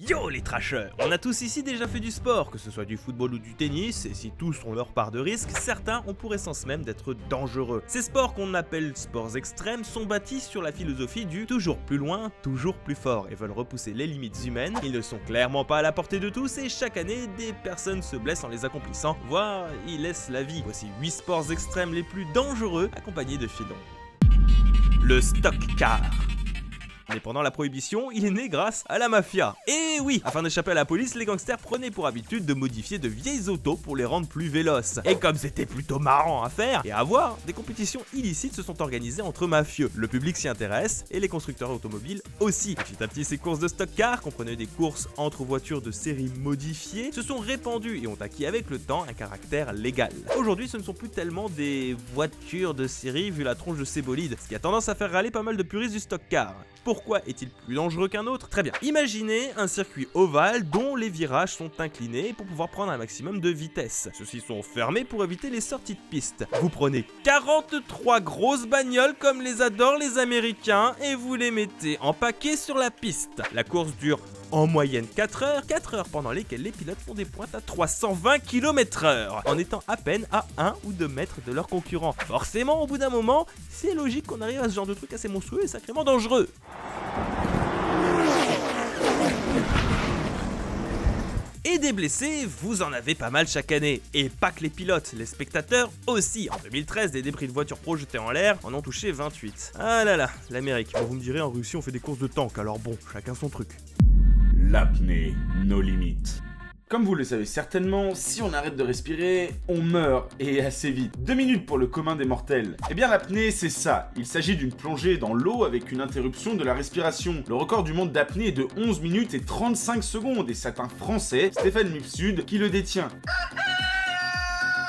Yo les trashers! On a tous ici déjà fait du sport, que ce soit du football ou du tennis, et si tous ont leur part de risque, certains ont pour essence même d'être dangereux. Ces sports qu'on appelle sports extrêmes sont bâtis sur la philosophie du toujours plus loin, toujours plus fort, et veulent repousser les limites humaines. Ils ne sont clairement pas à la portée de tous, et chaque année, des personnes se blessent en les accomplissant, voire y laissent la vie. Voici 8 sports extrêmes les plus dangereux, accompagnés de filons. Le stock car. Mais pendant la prohibition, il est né grâce à la mafia. Et oui, afin d'échapper à la police, les gangsters prenaient pour habitude de modifier de vieilles autos pour les rendre plus véloces. Et comme c'était plutôt marrant à faire et à voir, des compétitions illicites se sont organisées entre mafieux. Le public s'y intéresse et les constructeurs automobiles aussi. Petit à petit, ces courses de stock car, comprenaient des courses entre voitures de série modifiées, se sont répandues et ont acquis avec le temps un caractère légal. Aujourd'hui, ce ne sont plus tellement des voitures de série vu la tronche de ces bolides, ce qui a tendance à faire râler pas mal de puristes du stock car. Pourquoi est-il plus dangereux qu'un autre? Très bien, imaginez un circuit ovale dont les virages sont inclinés pour pouvoir prendre un maximum de vitesse. Ceux-ci sont fermés pour éviter les sorties de piste. Vous prenez 43 grosses bagnoles comme les adorent les Américains et vous les mettez en paquet sur la piste. La course dure en moyenne 4 heures pendant lesquelles les pilotes font des pointes à 320 km/h, en étant à peine à 1 ou 2 mètres de leurs concurrents. Forcément, au bout d'un moment, c'est logique qu'on arrive à ce genre de truc assez monstrueux et sacrément dangereux. Et des blessés, vous en avez pas mal chaque année. Et pas que les pilotes, les spectateurs aussi. En 2013, des débris de voitures projetées en l'air en ont touché 28. Ah là là, l'Amérique. Bon, vous me direz, en Russie, on fait des courses de tanks, alors bon, chacun son truc. L'apnée, nos limites. Comme vous le savez certainement, si on arrête de respirer, on meurt, et assez vite. 2 minutes pour le commun des mortels. Eh bien l'apnée, c'est ça. Il s'agit d'une plongée dans l'eau avec une interruption de la respiration. Le record du monde d'apnée est de 11 minutes et 35 secondes, et c'est un Français, Stéphane Mifsud, qui le détient.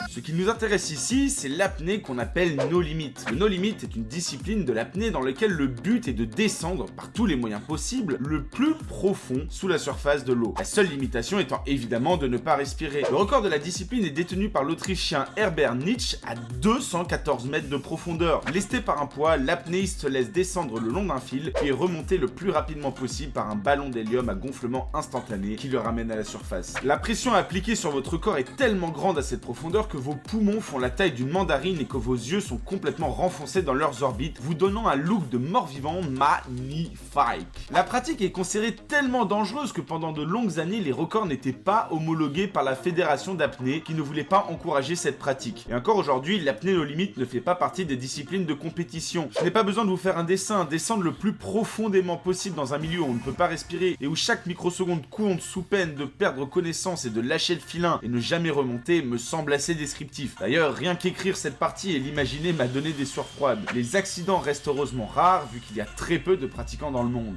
Ce qui nous intéresse ici, c'est l'apnée qu'on appelle no limit. Le no limit est une discipline de l'apnée dans laquelle le but est de descendre, par tous les moyens possibles, le plus profond sous la surface de l'eau. La seule limitation étant évidemment de ne pas respirer. Le record de la discipline est détenu par l'Autrichien Herbert Nitsch à 214 mètres de profondeur. Lesté par un poids, l'apnéiste se laisse descendre le long d'un fil, puis est remonté le plus rapidement possible par un ballon d'hélium à gonflement instantané qui le ramène à la surface. La pression appliquée sur votre corps est tellement grande à cette profondeur que vos poumons font la taille d'une mandarine et que vos yeux sont complètement renfoncés dans leurs orbites, vous donnant un look de mort-vivant magnifique. La pratique est considérée tellement dangereuse que pendant de longues années, les records n'étaient pas homologués par la fédération d'apnée qui ne voulait pas encourager cette pratique. Et encore aujourd'hui, l'apnée no limit ne fait pas partie des disciplines de compétition. Je n'ai pas besoin de vous faire un dessin, descendre le plus profondément possible dans un milieu où on ne peut pas respirer et où chaque microseconde compte sous peine de perdre connaissance et de lâcher le filin et ne jamais remonter me semble assez descriptif. D'ailleurs, rien qu'écrire cette partie et l'imaginer m'a donné des sueurs froides. Les accidents restent heureusement rares vu qu'il y a très peu de pratiquants dans le monde.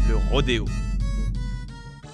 Le rodéo.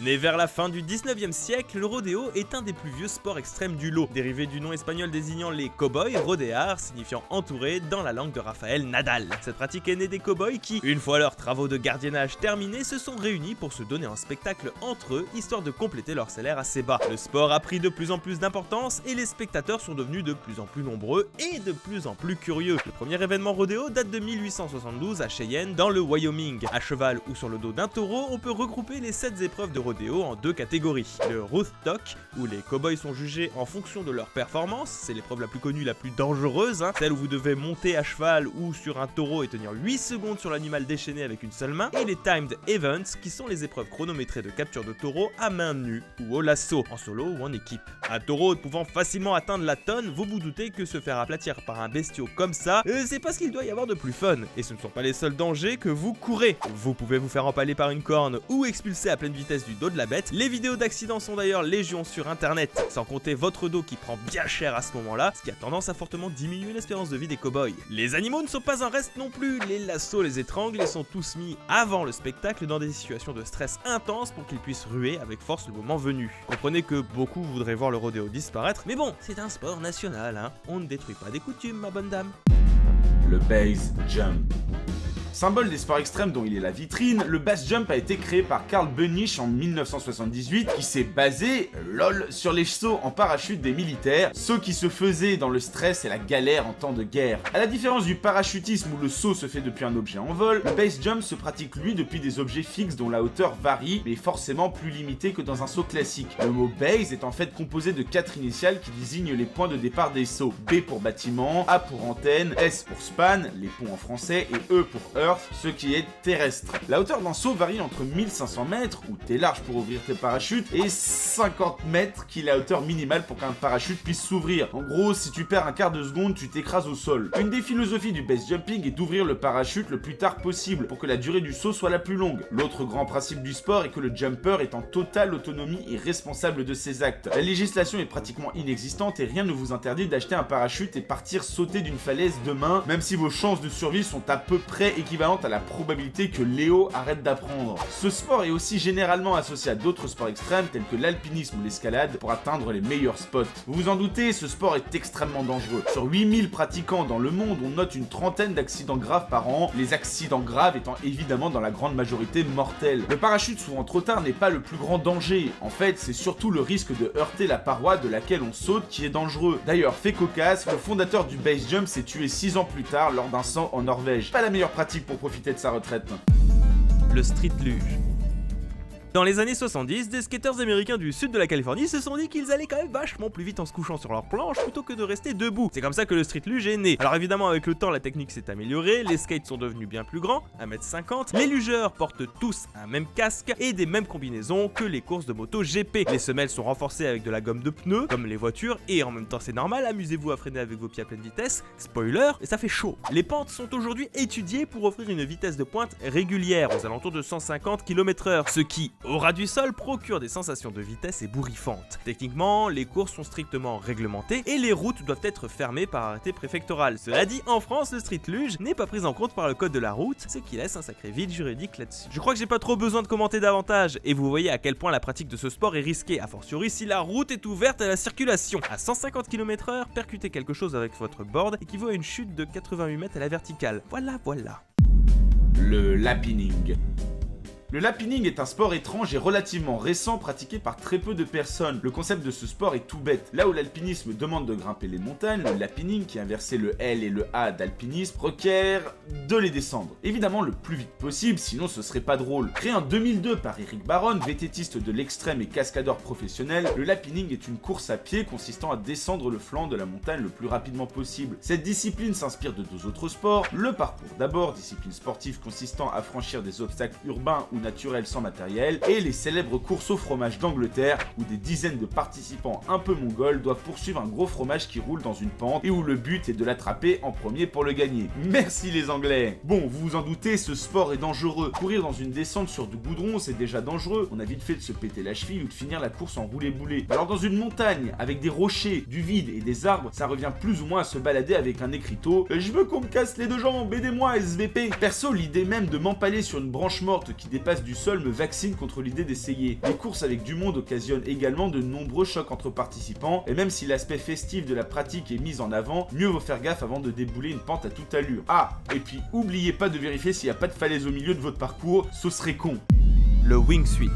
Né vers la fin du 19e siècle, le rodéo est un des plus vieux sports extrêmes du lot, dérivé du nom espagnol désignant les cow-boys, rodéar, signifiant entouré dans la langue de Rafael Nadal. Cette pratique est née des cow-boys qui, une fois leurs travaux de gardiennage terminés, se sont réunis pour se donner un spectacle entre eux, histoire de compléter leur salaire assez bas. Le sport a pris de plus en plus d'importance et les spectateurs sont devenus de plus en plus nombreux et de plus en plus curieux. Le premier événement rodéo date de 1872 à Cheyenne, dans le Wyoming. À cheval ou sur le dos d'un taureau, on peut regrouper les 7 épreuves de rodéo en 2 catégories. Le Rough Stock, où les cowboys sont jugés en fonction de leur performance, c'est l'épreuve la plus connue, la plus dangereuse, celle où vous devez monter à cheval ou sur un taureau et tenir 8 secondes sur l'animal déchaîné avec une seule main, et les Timed Events, qui sont les épreuves chronométrées de capture de taureau à main nue ou au lasso, en solo ou en équipe. Un taureau pouvant facilement atteindre la tonne, vous vous doutez que se faire aplatir par un bestiau comme ça, c'est pas ce qu'il doit y avoir de plus fun. Et ce ne sont pas les seuls dangers que vous courez. Vous pouvez vous faire empaler par une corne ou expulser à pleine vitesse du dos de la bête. Les vidéos d'accidents sont d'ailleurs légion sur internet, sans compter votre dos qui prend bien cher à ce moment-là, ce qui a tendance à fortement diminuer l'espérance de vie des cow-boys. Les animaux ne sont pas un reste non plus, les lassos les étranglent et sont tous mis avant le spectacle dans des situations de stress intense pour qu'ils puissent ruer avec force le moment venu. Comprenez que beaucoup voudraient voir le rodéo disparaître, mais bon, c'est un sport national, hein. On ne détruit pas des coutumes, ma bonne dame. Le base jump. Symbole des sports extrêmes dont il est la vitrine, le base jump a été créé par Carl Bönnich en 1978 qui s'est basé, lol, sur les sauts en parachute des militaires, sauts qui se faisaient dans le stress et la galère en temps de guerre. À la différence du parachutisme où le saut se fait depuis un objet en vol, le base jump se pratique lui depuis des objets fixes dont la hauteur varie mais forcément plus limitée que dans un saut classique. Le mot base est en fait composé de 4 initiales qui désignent les points de départ des sauts. B pour bâtiment, A pour antenne, S pour span, les ponts en français, et E pour earth, ce qui est terrestre. La hauteur d'un saut varie entre 1500 mètres, où t'es large pour ouvrir tes parachutes, et 50 mètres qui est la hauteur minimale pour qu'un parachute puisse s'ouvrir. En gros, si tu perds un quart de seconde, tu t'écrases au sol. Une des philosophies du base jumping est d'ouvrir le parachute le plus tard possible pour que la durée du saut soit la plus longue. L'autre grand principe du sport est que le jumper est en totale autonomie et responsable de ses actes. La législation est pratiquement inexistante et rien ne vous interdit d'acheter un parachute et partir sauter d'une falaise demain, même si vos chances de survie sont à peu près équivalentes à la probabilité que Léo arrête d'apprendre. Ce sport est aussi généralement associé à d'autres sports extrêmes tels que l'alpinisme ou l'escalade pour atteindre les meilleurs spots. Vous vous en doutez, ce sport est extrêmement dangereux. Sur 8000 pratiquants dans le monde, on note une trentaine d'accidents graves par an, les accidents graves étant évidemment dans la grande majorité mortels. Le parachute souvent trop tard n'est pas le plus grand danger. En fait, c'est surtout le risque de heurter la paroi de laquelle on saute qui est dangereux. D'ailleurs, fait cocasse, le fondateur du base jump s'est tué 6 ans plus tard lors d'un saut en Norvège. Pas la meilleure pratique pour profiter de sa retraite. Le street luge. Dans les années 70, des skateurs américains du sud de la Californie se sont dit qu'ils allaient quand même vachement plus vite en se couchant sur leur planche plutôt que de rester debout. C'est comme ça que le street luge est né. Alors évidemment, avec le temps, la technique s'est améliorée, les skates sont devenus bien plus grands, 1m50, les lugeurs portent tous un même casque et des mêmes combinaisons que les courses de moto GP. Les semelles sont renforcées avec de la gomme de pneus, comme les voitures, et en même temps c'est normal, amusez-vous à freiner avec vos pieds à pleine vitesse, spoiler, et ça fait chaud. Les pentes sont aujourd'hui étudiées pour offrir une vitesse de pointe régulière, aux alentours de 150 km/h, ce qui, au ras du sol, procure des sensations de vitesse ébouriffantes. Techniquement, les courses sont strictement réglementées et les routes doivent être fermées par arrêté préfectoral. Cela dit, en France, le street luge n'est pas pris en compte par le code de la route, ce qui laisse un sacré vide juridique là-dessus. Je crois que j'ai pas trop besoin de commenter davantage, et vous voyez à quel point la pratique de ce sport est risquée, a fortiori si la route est ouverte à la circulation. À 150 km/h, percuter quelque chose avec votre board équivaut à une chute de 88 mètres à la verticale. Voilà. Le lapining. Le lapining est un sport étrange et relativement récent pratiqué par très peu de personnes. Le concept de ce sport est tout bête. Là où l'alpinisme demande de grimper les montagnes, le lapining, qui inversait le L et le A d'alpinisme, requiert de les descendre. Évidemment le plus vite possible, sinon ce serait pas drôle. Créé en 2002 par Eric Baron, vététiste de l'extrême et cascadeur professionnel, le lapining est une course à pied consistant à descendre le flanc de la montagne le plus rapidement possible. Cette discipline s'inspire de deux autres sports, le parcours d'abord, discipline sportive consistant à franchir des obstacles urbains ou naturel sans matériel, et les célèbres courses au fromage d'Angleterre où des dizaines de participants un peu mongols doivent poursuivre un gros fromage qui roule dans une pente et où le but est de l'attraper en premier pour le gagner. Merci les Anglais. Bon, vous vous en doutez, ce sport est dangereux. Courir dans une descente sur du goudron, c'est déjà dangereux. On a vite fait de se péter la cheville ou de finir la course en roulé-boulé. Alors dans une montagne, avec des rochers, du vide et des arbres, ça revient plus ou moins à se balader avec un écriteau. Je veux qu'on me casse les deux jambes, aidez-moi SVP. Perso, l'idée même de m'empaler sur une branche morte qui dépasse du sol me vaccine contre l'idée d'essayer. Les courses avec du monde occasionnent également de nombreux chocs entre participants, et même si l'aspect festif de la pratique est mis en avant, mieux vaut faire gaffe avant de débouler une pente à toute allure. Ah, et puis oubliez pas de vérifier s'il n'y a pas de falaise au milieu de votre parcours, ce serait con. Le wingsuit.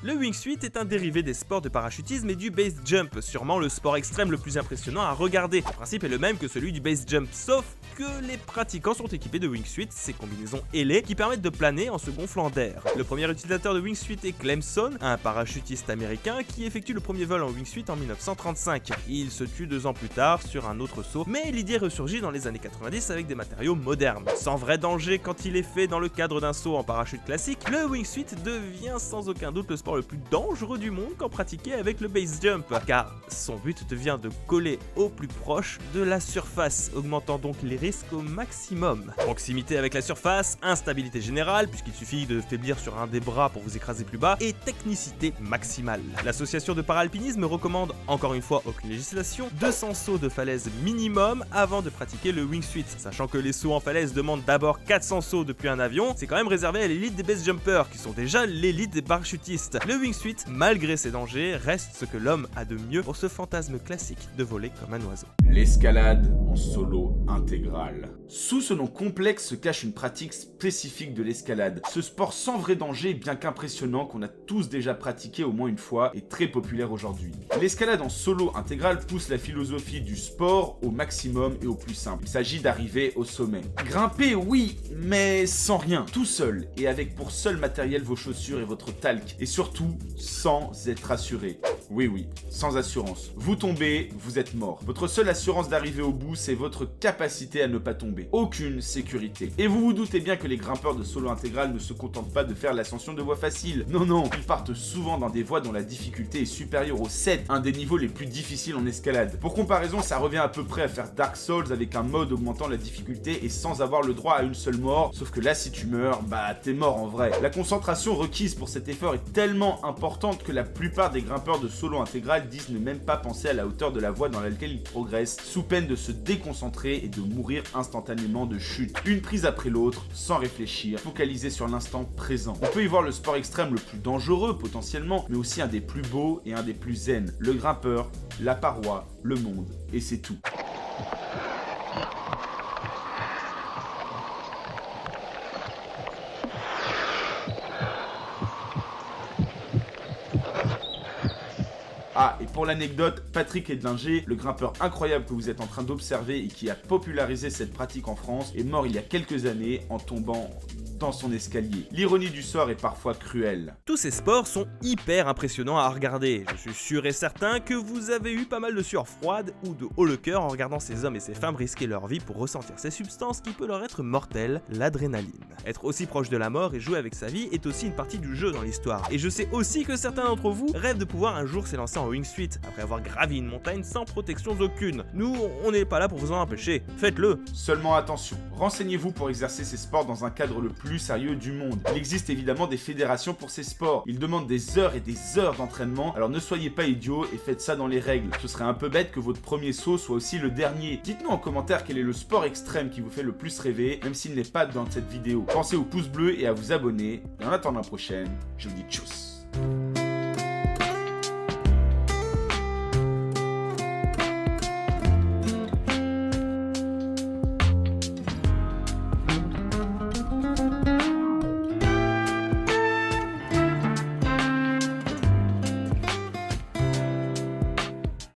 Le wingsuit est un dérivé des sports de parachutisme et du base jump, sûrement le sport extrême le plus impressionnant à regarder. Le principe est le même que celui du base jump, sauf que les pratiquants sont équipés de wingsuit, ces combinaisons ailées qui permettent de planer en se gonflant d'air. Le premier utilisateur de wingsuit est Clemson, un parachutiste américain qui effectue le premier vol en wingsuit en 1935. Il se tue 2 ans plus tard sur un autre saut, mais l'idée ressurgit dans les années 90 avec des matériaux modernes. Sans vrai danger quand il est fait dans le cadre d'un saut en parachute classique, le wingsuit devient sans aucun doute le sport le plus dangereux du monde quand pratiqué avec le base jump, car son but devient de coller au plus proche de la surface, augmentant donc les risques au maximum. Proximité avec la surface, instabilité générale, puisqu'il suffit de faiblir sur un des bras pour vous écraser plus bas, et technicité maximale. L'association de paralpinisme recommande, encore une fois aucune législation, 200 sauts de falaise minimum avant de pratiquer le wingsuit. Sachant que les sauts en falaise demandent d'abord 400 sauts depuis un avion, c'est quand même réservé à l'élite des base jumpers, qui sont déjà l'élite des parachutistes. Le wingsuit, malgré ses dangers, reste ce que l'homme a de mieux pour ce fantasme classique de voler comme un oiseau. L'escalade en solo intégral. intégrale. Sous ce nom complexe se cache une pratique spécifique de l'escalade. Ce sport sans vrai danger, bien qu'impressionnant, qu'on a tous déjà pratiqué au moins une fois, est très populaire aujourd'hui. L'escalade en solo intégral pousse la philosophie du sport au maximum et au plus simple. Il s'agit d'arriver au sommet. Grimper, oui, mais sans rien, tout seul, et avec pour seul matériel vos chaussures et votre talc, et surtout, sans être assuré. Oui, sans assurance. Vous tombez, vous êtes mort. Votre seule assurance d'arriver au bout, c'est votre capacité à ne pas tomber. Aucune sécurité. Et vous vous doutez bien que les grimpeurs de solo intégral ne se contentent pas de faire l'ascension de voies faciles. Non, ils partent souvent dans des voies dont la difficulté est supérieure au 7, un des niveaux les plus difficiles en escalade. Pour comparaison, ça revient à peu près à faire Dark Souls avec un mode augmentant la difficulté et sans avoir le droit à une seule mort, sauf que là si tu meurs, bah t'es mort en vrai. La concentration requise pour cet effort est tellement importante que la plupart des grimpeurs de solo intégral disent ne même pas penser à la hauteur de la voie dans laquelle ils progressent, sous peine de se déconcentrer et de mourir instantanément de chute. Une prise après l'autre, sans réfléchir, focalisé sur l'instant présent. On peut y voir le sport extrême le plus dangereux potentiellement, mais aussi un des plus beaux et un des plus zen. Le grimpeur, la paroi, le monde, et c'est tout. Ah, et pour l'anecdote, Patrick Edlinger, le grimpeur incroyable que vous êtes en train d'observer et qui a popularisé cette pratique en France, est mort il y a quelques années en tombant dans son escalier. L'ironie du sort est parfois cruelle. Tous ces sports sont hyper impressionnants à regarder. Je suis sûr et certain que vous avez eu pas mal de sueur froide ou de haut le cœur en regardant ces hommes et ces femmes risquer leur vie pour ressentir ces substances qui peut leur être mortelles, l'adrénaline. Être aussi proche de la mort et jouer avec sa vie est aussi une partie du jeu dans l'histoire. Et je sais aussi que certains d'entre vous rêvent de pouvoir un jour s'élancer en wingsuit après avoir gravi une montagne sans protection aucune. Nous, on n'est pas là pour vous en empêcher. Faites-le. Seulement attention, renseignez-vous pour exercer ces sports dans un cadre le plus sérieux du monde. Il existe évidemment des fédérations pour ces sports. Ils demandent des heures et des heures d'entraînement, alors ne soyez pas idiots et faites ça dans les règles. Ce serait un peu bête que votre premier saut soit aussi le dernier. Dites-nous en commentaire quel est le sport extrême qui vous fait le plus rêver, même s'il n'est pas dans cette vidéo. Pensez au pouce bleu et à vous abonner. Et en attendant la prochaine, je vous dis tchuss.